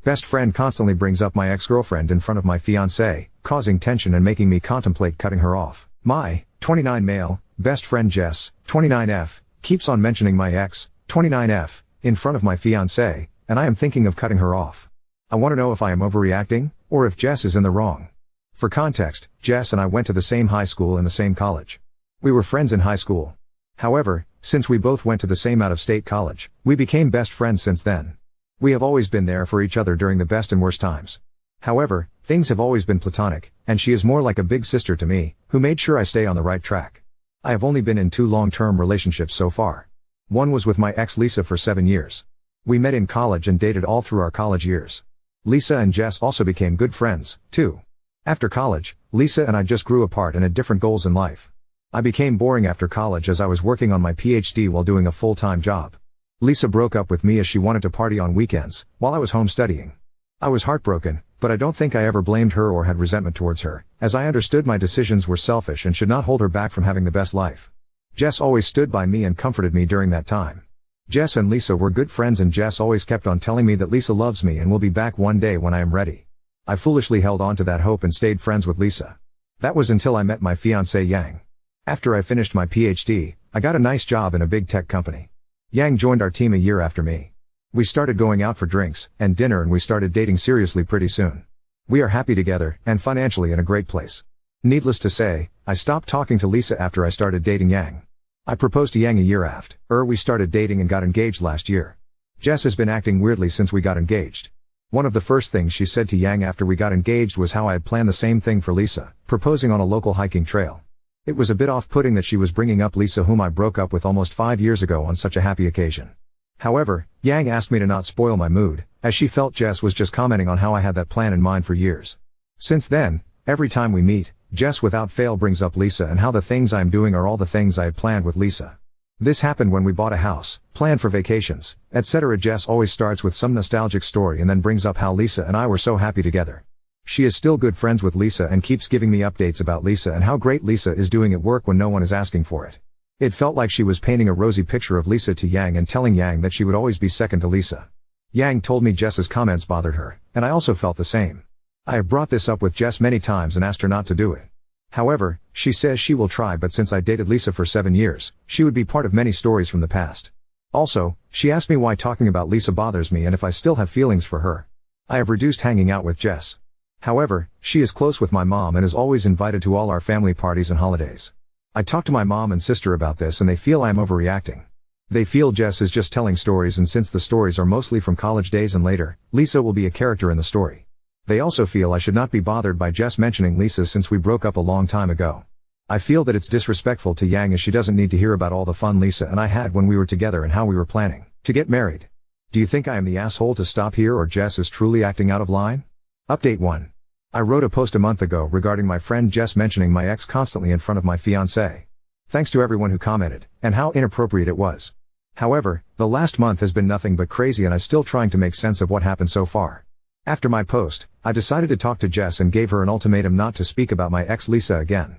Best friend constantly brings up my ex-girlfriend in front of my fiancée, causing tension and making me contemplate cutting her off. My 29 male best friend Jess, 29F, keeps on mentioning my ex, 29F, in front of my fiancée, and I am thinking of cutting her off. I want to know if I am overreacting, or if Jess is in the wrong. For context, Jess and I went to the same high school and the same college. We were friends in high school. However, since we both went to the same out-of-state college, we became best friends since then. We have always been there for each other during the best and worst times. However, things have always been platonic, and she is more like a big sister to me, who made sure I stay on the right track. I have only been in 2 long-term relationships so far. One was with my ex Lisa for 7 years. We met in college and dated all through our college years. Lisa and Jess also became good friends, too. After college, Lisa and I just grew apart and had different goals in life. I became boring after college as I was working on my PhD while doing a full-time job. Lisa broke up with me as she wanted to party on weekends, while I was home studying. I was heartbroken, but I don't think I ever blamed her or had resentment towards her, as I understood my decisions were selfish and should not hold her back from having the best life. Jess always stood by me and comforted me during that time. Jess and Lisa were good friends, and Jess always kept on telling me that Lisa loves me and will be back one day when I am ready. I foolishly held on to that hope and stayed friends with Lisa. That was until I met my fiancée Yang. After I finished my PhD, I got a nice job in a big tech company. Yang joined our team a year after me. We started going out for drinks and dinner, and we started dating seriously pretty soon. We are happy together, and financially in a great place. Needless to say, I stopped talking to Lisa after I started dating Yang. I proposed to Yang a year after we started dating and got engaged last year. Jess has been acting weirdly since we got engaged. One of the first things she said to Yang after we got engaged was how I had planned the same thing for Lisa, proposing on a local hiking trail. It was a bit off-putting that she was bringing up Lisa, whom I broke up with almost 5 years ago, on such a happy occasion. However, Yang asked me to not spoil my mood, as she felt Jess was just commenting on how I had that plan in mind for years. Since then, every time we meet, Jess without fail brings up Lisa and how the things I am doing are all the things I had planned with Lisa. This happened when we bought a house, planned for vacations, etc. Jess always starts with some nostalgic story and then brings up how Lisa and I were so happy together. She is still good friends with Lisa and keeps giving me updates about Lisa and how great Lisa is doing at work when no one is asking for it. It felt like she was painting a rosy picture of Lisa to Yang and telling Yang that she would always be second to Lisa. Yang told me Jess's comments bothered her, and I also felt the same. I have brought this up with Jess many times and asked her not to do it. However, she says she will try, but since I dated Lisa for 7 years, she would be part of many stories from the past. Also, she asked me why talking about Lisa bothers me and if I still have feelings for her. I have reduced hanging out with Jess. However, she is close with my mom and is always invited to all our family parties and holidays. I talked to my mom and sister about this and they feel I am overreacting. They feel Jess is just telling stories, and since the stories are mostly from college days and later, Lisa will be a character in the story. They also feel I should not be bothered by Jess mentioning Lisa since we broke up a long time ago. I feel that it's disrespectful to Yang, as she doesn't need to hear about all the fun Lisa and I had when we were together and how we were planning to get married. Do you think I am the asshole to stop here, or Jess is truly acting out of line? Update 1. I wrote a post a month ago regarding my friend Jess mentioning my ex constantly in front of my fiancée. Thanks to everyone who commented, and how inappropriate it was. However, the last month has been nothing but crazy and I'm still trying to make sense of what happened so far. After my post, I decided to talk to Jess and gave her an ultimatum not to speak about my ex Lisa again.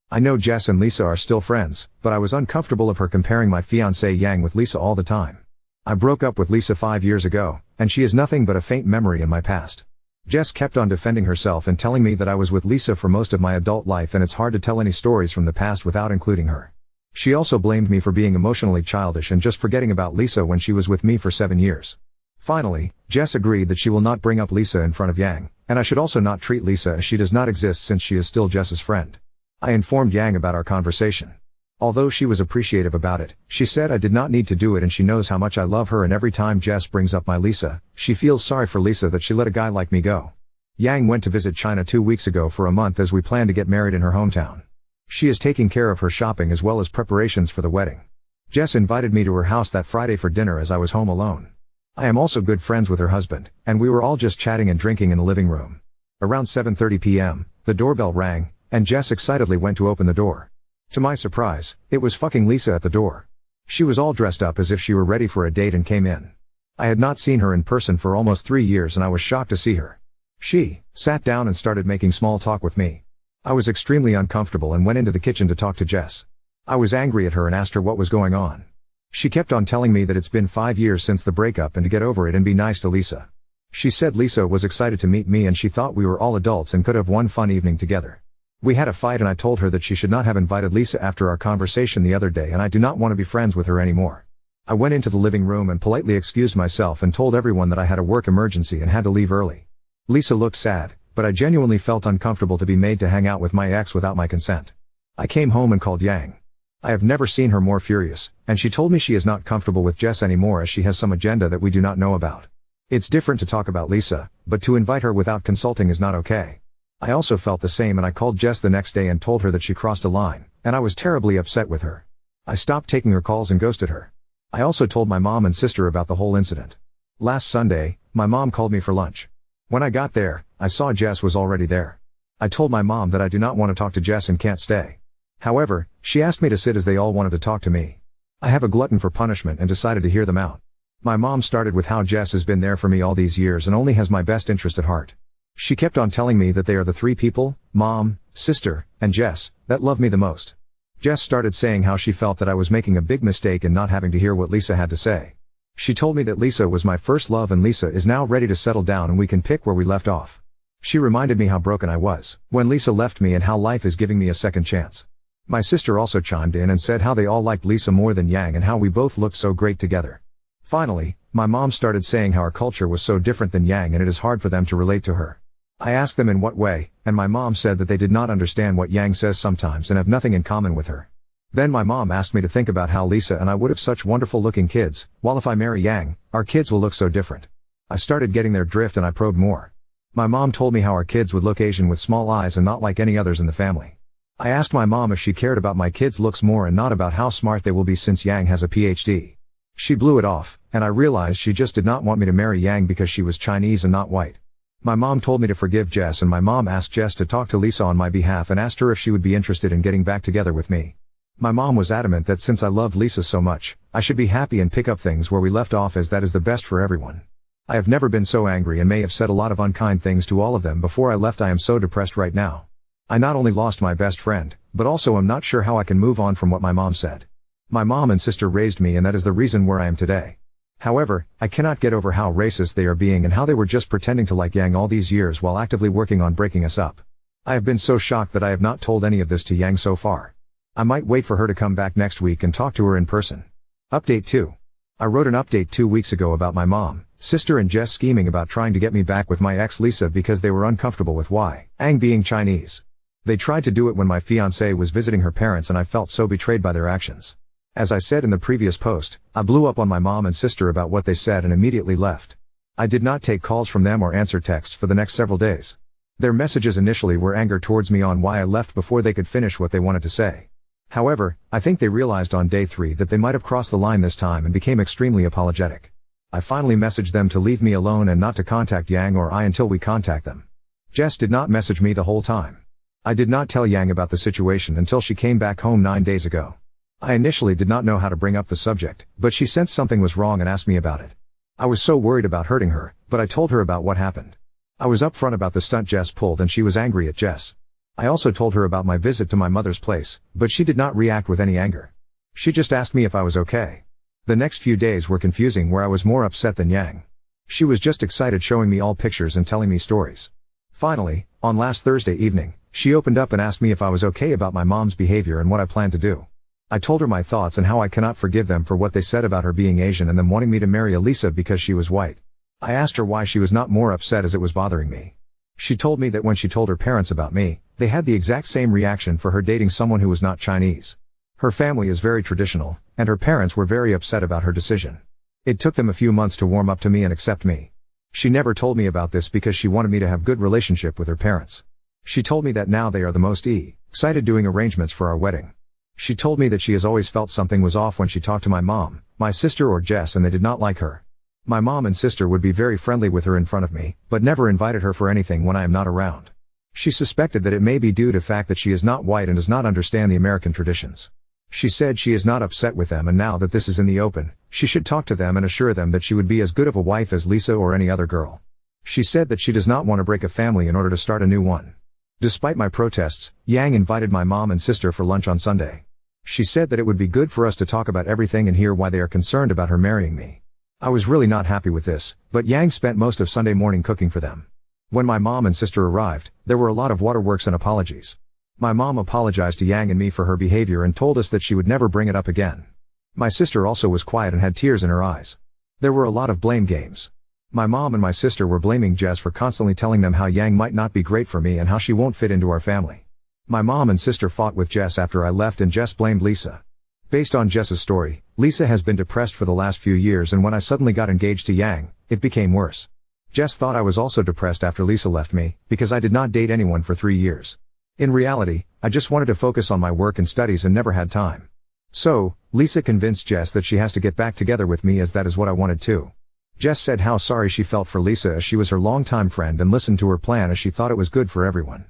I know Jess and Lisa are still friends, but I was uncomfortable of her comparing my fiancée Yang with Lisa all the time. I broke up with Lisa 5 years ago, and she is nothing but a faint memory in my past. Jess kept on defending herself and telling me that I was with Lisa for most of my adult life and it's hard to tell any stories from the past without including her. She also blamed me for being emotionally childish and just forgetting about Lisa when she was with me for 7 years. Finally, Jess agreed that she will not bring up Lisa in front of Yang, and I should also not treat Lisa as she does not exist since she is still Jess's friend. I informed Yang about our conversation. Although she was appreciative about it, she said I did not need to do it and she knows how much I love her, and every time Jess brings up my Lisa, she feels sorry for Lisa that she let a guy like me go. Yang went to visit China 2 weeks ago for a month as we plan to get married in her hometown. She is taking care of her shopping as well as preparations for the wedding. Jess invited me to her house that Friday for dinner as I was home alone. I am also good friends with her husband, and we were all just chatting and drinking in the living room. Around 7:30 p.m., the doorbell rang, and Jess excitedly went to open the door. To my surprise, it was fucking Lisa at the door. She was all dressed up as if she were ready for a date and came in. I had not seen her in person for almost 3 years and I was shocked to see her. She sat down and started making small talk with me. I was extremely uncomfortable and went into the kitchen to talk to Jess. I was angry at her and asked her what was going on. She kept on telling me that it's been 5 years since the breakup and to get over it and be nice to Lisa. She said Lisa was excited to meet me and she thought we were all adults and could have one fun evening together. We had a fight and I told her that she should not have invited Lisa after our conversation the other day and I do not want to be friends with her anymore. I went into the living room and politely excused myself and told everyone that I had a work emergency and had to leave early. Lisa looked sad, but I genuinely felt uncomfortable to be made to hang out with my ex without my consent. I came home and called Yang. I have never seen her more furious, and she told me she is not comfortable with Jess anymore as she has some agenda that we do not know about. It's different to talk about Lisa, but to invite her without consulting is not okay. I also felt the same and I called Jess the next day and told her that she crossed a line, and I was terribly upset with her. I stopped taking her calls and ghosted her. I also told my mom and sister about the whole incident. Last Sunday, my mom called me for lunch. When I got there, I saw Jess was already there. I told my mom that I do not want to talk to Jess and can't stay. However, she asked me to sit as they all wanted to talk to me. I have a glutton for punishment and decided to hear them out. My mom started with how Jess has been there for me all these years and only has my best interest at heart. She kept on telling me that they are the three people, mom, sister, and Jess, that love me the most. Jess started saying how she felt that I was making a big mistake in not having to hear what Lisa had to say. She told me that Lisa was my first love and Lisa is now ready to settle down and we can pick where we left off. She reminded me how broken I was when Lisa left me and how life is giving me a second chance. My sister also chimed in and said how they all liked Lisa more than Yang and how we both looked so great together. Finally, my mom started saying how our culture was so different than Yang and it is hard for them to relate to her. I asked them in what way, and my mom said that they did not understand what Yang says sometimes and have nothing in common with her. Then my mom asked me to think about how Lisa and I would have such wonderful looking kids, while if I marry Yang, our kids will look so different. I started getting their drift and I probed more. My mom told me how our kids would look Asian with small eyes and not like any others in the family. I asked my mom if she cared about my kids' looks more and not about how smart they will be since Yang has a PhD. She blew it off, and I realized she just did not want me to marry Yang because she was Chinese and not white. My mom told me to forgive Jess and my mom asked Jess to talk to Lisa on my behalf and asked her if she would be interested in getting back together with me. My mom was adamant that since I loved Lisa so much, I should be happy and pick up things where we left off as that is the best for everyone. I have never been so angry and may have said a lot of unkind things to all of them before I left. I am so depressed right now. I not only lost my best friend, but also am not sure how I can move on from what my mom said. My mom and sister raised me and that is the reason where I am today. However, I cannot get over how racist they are being and how they were just pretending to like Yang all these years while actively working on breaking us up. I have been so shocked that I have not told any of this to Yang so far. I might wait for her to come back next week and talk to her in person. Update 2. I wrote an update 2 weeks ago about my mom, sister and Jess scheming about trying to get me back with my ex Lisa because they were uncomfortable with Yang being Chinese. They tried to do it when my fiancée was visiting her parents and I felt so betrayed by their actions. As I said in the previous post, I blew up on my mom and sister about what they said and immediately left. I did not take calls from them or answer texts for the next several days. Their messages initially were anger towards me on why I left before they could finish what they wanted to say. However, I think they realized on day 3 that they might have crossed the line this time and became extremely apologetic. I finally messaged them to leave me alone and not to contact Yang or I until we contact them. Jess did not message me the whole time. I did not tell Yang about the situation until she came back home 9 days ago. I initially did not know how to bring up the subject, but she sensed something was wrong and asked me about it. I was so worried about hurting her, but I told her about what happened. I was upfront about the stunt Jess pulled and she was angry at Jess. I also told her about my visit to my mother's place, but she did not react with any anger. She just asked me if I was okay. The next few days were confusing where I was more upset than Yang. She was just excited showing me all pictures and telling me stories. Finally, on last Thursday evening, she opened up and asked me if I was okay about my mom's behavior and what I planned to do. I told her my thoughts and how I cannot forgive them for what they said about her being Asian and them wanting me to marry Lisa because she was white. I asked her why she was not more upset as it was bothering me. She told me that when she told her parents about me, they had the exact same reaction for her dating someone who was not Chinese. Her family is very traditional, and her parents were very upset about her decision. It took them a few months to warm up to me and accept me. She never told me about this because she wanted me to have good relationship with her parents. She told me that now they are the most excited doing arrangements for our wedding. She told me that she has always felt something was off when she talked to my mom, my sister or Jess and they did not like her. My mom and sister would be very friendly with her in front of me, but never invited her for anything when I am not around. She suspected that it may be due to the fact that she is not white and does not understand the American traditions. She said she is not upset with them and now that this is in the open, she should talk to them and assure them that she would be as good of a wife as Lisa or any other girl. She said that she does not want to break a family in order to start a new one. Despite my protests, Yang invited my mom and sister for lunch on Sunday. She said that it would be good for us to talk about everything and hear why they are concerned about her marrying me. I was really not happy with this, but Yang spent most of Sunday morning cooking for them. When my mom and sister arrived, there were a lot of waterworks and apologies. My mom apologized to Yang and me for her behavior and told us that she would never bring it up again. My sister also was quiet and had tears in her eyes. There were a lot of blame games. My mom and my sister were blaming Jess for constantly telling them how Yang might not be great for me and how she won't fit into our family. My mom and sister fought with Jess after I left and Jess blamed Lisa. Based on Jess's story, Lisa has been depressed for the last few years, and when I suddenly got engaged to Yang, it became worse. Jess thought I was also depressed after Lisa left me, because I did not date anyone for 3 years. In reality, I just wanted to focus on my work and studies and never had time. So, Lisa convinced Jess that she has to get back together with me, as that is what I wanted too. Jess said how sorry she felt for Lisa as she was her longtime friend and listened to her plan as she thought it was good for everyone.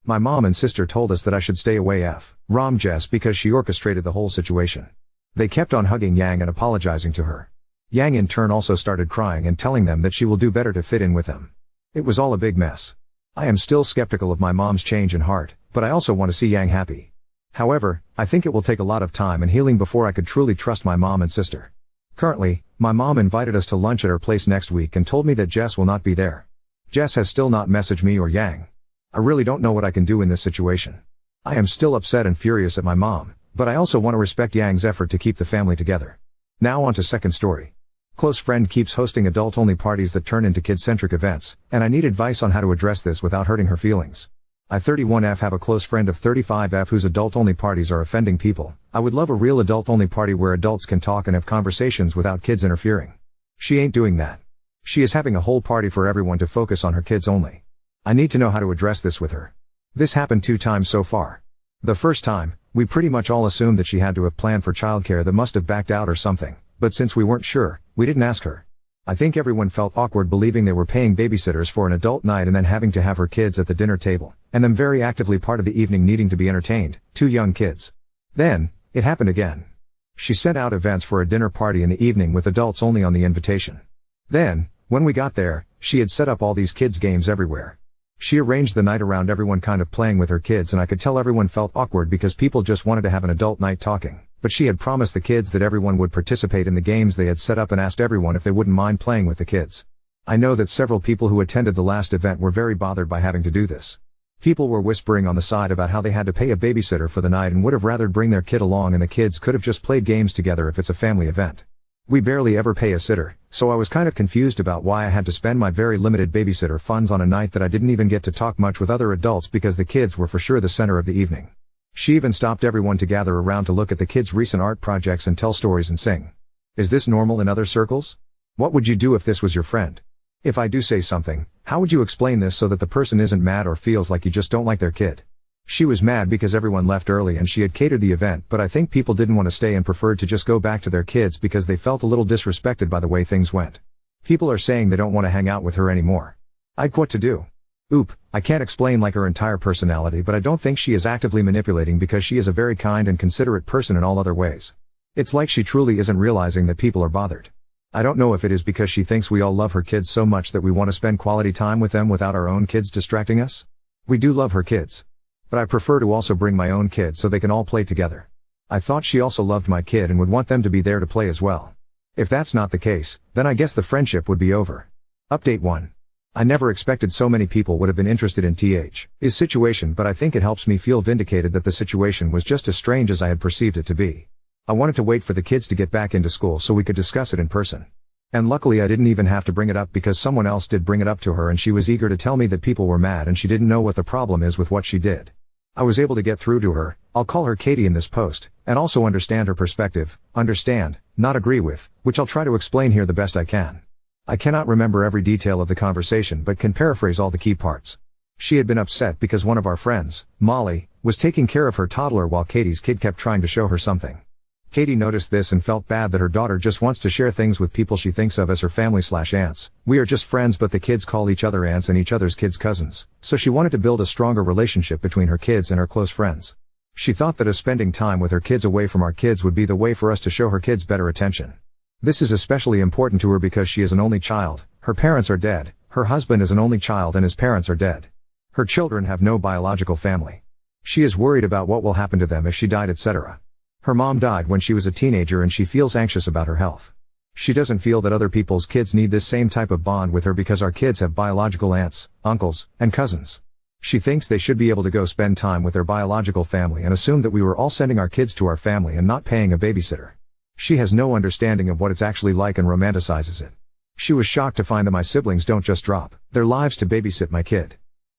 My mom and sister told us that I should stay away from Jess because she orchestrated the whole situation. They kept on hugging Yang and apologizing to her. Yang in turn also started crying and telling them that she will do better to fit in with them. It was all a big mess. I am still skeptical of my mom's change in heart, but I also want to see Yang happy. However, I think it will take a lot of time and healing before I could truly trust my mom and sister. Currently, my mom invited us to lunch at her place next week and told me that Jess will not be there. Jess has still not messaged me or Yang. I really don't know what I can do in this situation. I am still upset and furious at my mom, but I also want to respect Yang's effort to keep the family together. Now on to second story. Close friend keeps hosting adult-only parties that turn into kid-centric events, and I need advice on how to address this without hurting her feelings. I 31F have a close friend of 35F whose adult-only parties are offending people. I would love a real adult-only party where adults can talk and have conversations without kids interfering. She ain't doing that. She is having a whole party for everyone to focus on her kids only. I need to know how to address this with her. This happened 2 times so far. The first time, we pretty much all assumed that she had to have planned for childcare that must have backed out or something, but since we weren't sure, we didn't ask her. I think everyone felt awkward believing they were paying babysitters for an adult night and then having to have her kids at the dinner table, and them very actively part of the evening needing to be entertained, 2 young kids. Then, it happened again. She sent out events for a dinner party in the evening with adults only on the invitation. Then, when we got there, she had set up all these kids' games everywhere. She arranged the night around everyone kind of playing with her kids, and I could tell everyone felt awkward because people just wanted to have an adult night talking. But she had promised the kids that everyone would participate in the games they had set up and asked everyone if they wouldn't mind playing with the kids. I know that several people who attended the last event were very bothered by having to do this. People were whispering on the side about how they had to pay a babysitter for the night and would have rather bring their kid along, and the kids could have just played games together if it's a family event. We barely ever pay a sitter, so I was kind of confused about why I had to spend my very limited babysitter funds on a night that I didn't even get to talk much with other adults because the kids were for sure the center of the evening. She even stopped everyone to gather around to look at the kids' recent art projects and tell stories and sing. Is this normal in other circles? What would you do if this was your friend? If I do say something, how would you explain this so that the person isn't mad or feels like you just don't like their kid? She was mad because everyone left early and she had catered the event, but I think people didn't want to stay and preferred to just go back to their kids because they felt a little disrespected by the way things went. People are saying they don't want to hang out with her anymore. I'd what to do. I can't explain like her entire personality, but I don't think she is actively manipulating because she is a very kind and considerate person in all other ways. It's like she truly isn't realizing that people are bothered. I don't know if it is because she thinks we all love her kids so much that we want to spend quality time with them without our own kids distracting us. We do love her kids. But I prefer to also bring my own kids so they can all play together. I thought she also loved my kid and would want them to be there to play as well. If that's not the case, then I guess the friendship would be over. Update 1. I never expected so many people would have been interested in his situation, but I think it helps me feel vindicated that the situation was just as strange as I had perceived it to be. I wanted to wait for the kids to get back into school so we could discuss it in person. And luckily I didn't even have to bring it up because someone else did bring it up to her and she was eager to tell me that people were mad and she didn't know what the problem is with what she did. I was able to get through to her, I'll call her Katie in this post, and also understand her perspective, understand, not agree with, which I'll try to explain here the best I can. I cannot remember every detail of the conversation but can paraphrase all the key parts. She had been upset because one of our friends, Molly, was taking care of her toddler while Katie's kid kept trying to show her something. Katie noticed this and felt bad that her daughter just wants to share things with people she thinks of as her family/aunts. We are just friends, but the kids call each other aunts and each other's kids cousins, so she wanted to build a stronger relationship between her kids and her close friends. She thought that spending time with her kids away from our kids would be the way for us to show her kids better attention. This is especially important to her because she is an only child, her parents are dead, her husband is an only child and his parents are dead. Her children have no biological family. She is worried about what will happen to them if she died, etc. Her mom died when she was a teenager and she feels anxious about her health. She doesn't feel that other people's kids need this same type of bond with her because our kids have biological aunts, uncles, and cousins. She thinks they should be able to go spend time with their biological family and assumed that we were all sending our kids to our family and not paying a babysitter. She has no understanding of what it's actually like and romanticizes it. She was shocked to find that my siblings don't just drop their lives to babysit my kid.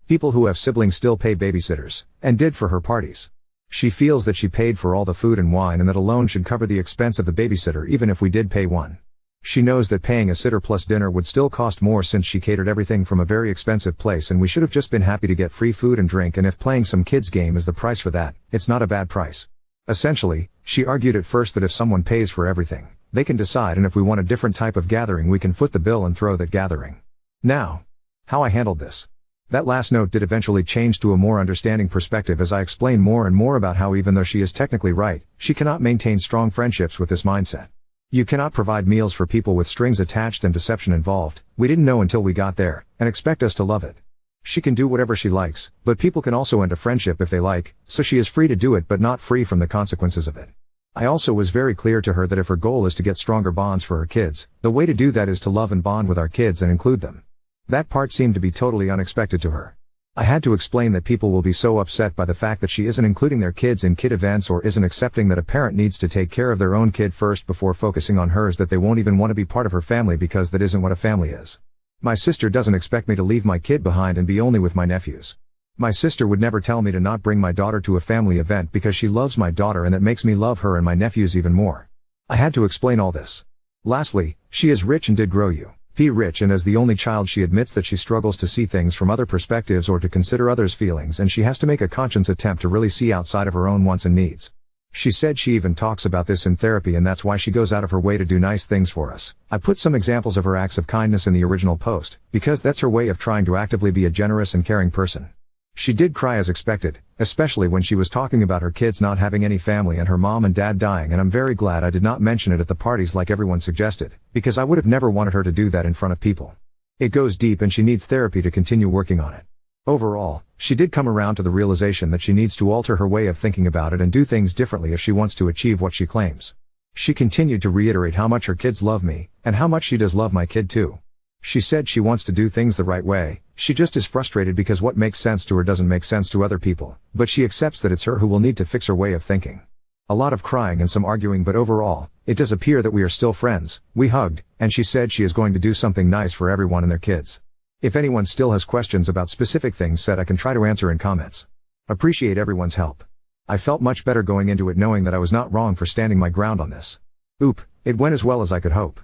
People who have siblings still pay babysitters, and did for her parties. She feels that she paid for all the food and wine and that alone should cover the expense of the babysitter even if we did pay one. She knows that paying a sitter plus dinner would still cost more since she catered everything from a very expensive place and we should have just been happy to get free food and drink, and if playing some kids game is the price for that, it's not a bad price. Essentially, she argued at first that if someone pays for everything, they can decide, and if we want a different type of gathering we can foot the bill and throw that gathering. Now, how I handled this. That last note did eventually change to a more understanding perspective as I explained more and more about how even though she is technically right, she cannot maintain strong friendships with this mindset. You cannot provide meals for people with strings attached and deception involved, we didn't know until we got there, and expect us to love it. She can do whatever she likes, but people can also end a friendship if they like, so she is free to do it but not free from the consequences of it. I also was very clear to her that if her goal is to get stronger bonds for her kids, the way to do that is to love and bond with our kids and include them. That part seemed to be totally unexpected to her. I had to explain that people will be so upset by the fact that she isn't including their kids in kid events or isn't accepting that a parent needs to take care of their own kid first before focusing on hers that they won't even want to be part of her family because that isn't what a family is. My sister doesn't expect me to leave my kid behind and be only with my nephews. My sister would never tell me to not bring my daughter to a family event because she loves my daughter and that makes me love her and my nephews even more. I had to explain all this. Lastly, she is rich and did grow you. Rich, and as the only child she admits that she struggles to see things from other perspectives or to consider others' feelings, and she has to make a conscious attempt to really see outside of her own wants and needs. She said she even talks about this in therapy and that's why she goes out of her way to do nice things for us. I put some examples of her acts of kindness in the original post, because that's her way of trying to actively be a generous and caring person. She did cry as expected, especially when she was talking about her kids not having any family and her mom and dad dying, and I'm very glad I did not mention it at the parties like everyone suggested, because I would have never wanted her to do that in front of people. It goes deep and she needs therapy to continue working on it. Overall, she did come around to the realization that she needs to alter her way of thinking about it and do things differently if she wants to achieve what she claims. She continued to reiterate how much her kids love me, and how much she does love my kid too. She said she wants to do things the right way, she just is frustrated because what makes sense to her doesn't make sense to other people, but she accepts that it's her who will need to fix her way of thinking. A lot of crying and some arguing, but overall, it does appear that we are still friends. We hugged, and she said she is going to do something nice for everyone and their kids. If anyone still has questions about specific things said, I can try to answer in comments. Appreciate everyone's help. I felt much better going into it knowing that I was not wrong for standing my ground on this. It went as well as I could hope.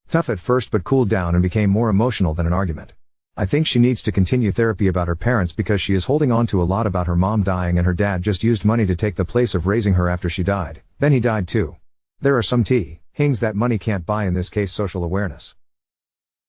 Tough at first but cooled down and became more emotional than an argument. I think she needs to continue therapy about her parents because she is holding on to a lot about her mom dying and her dad just used money to take the place of raising her after she died. Then he died too. There are some things that money can't buy, in this case social awareness.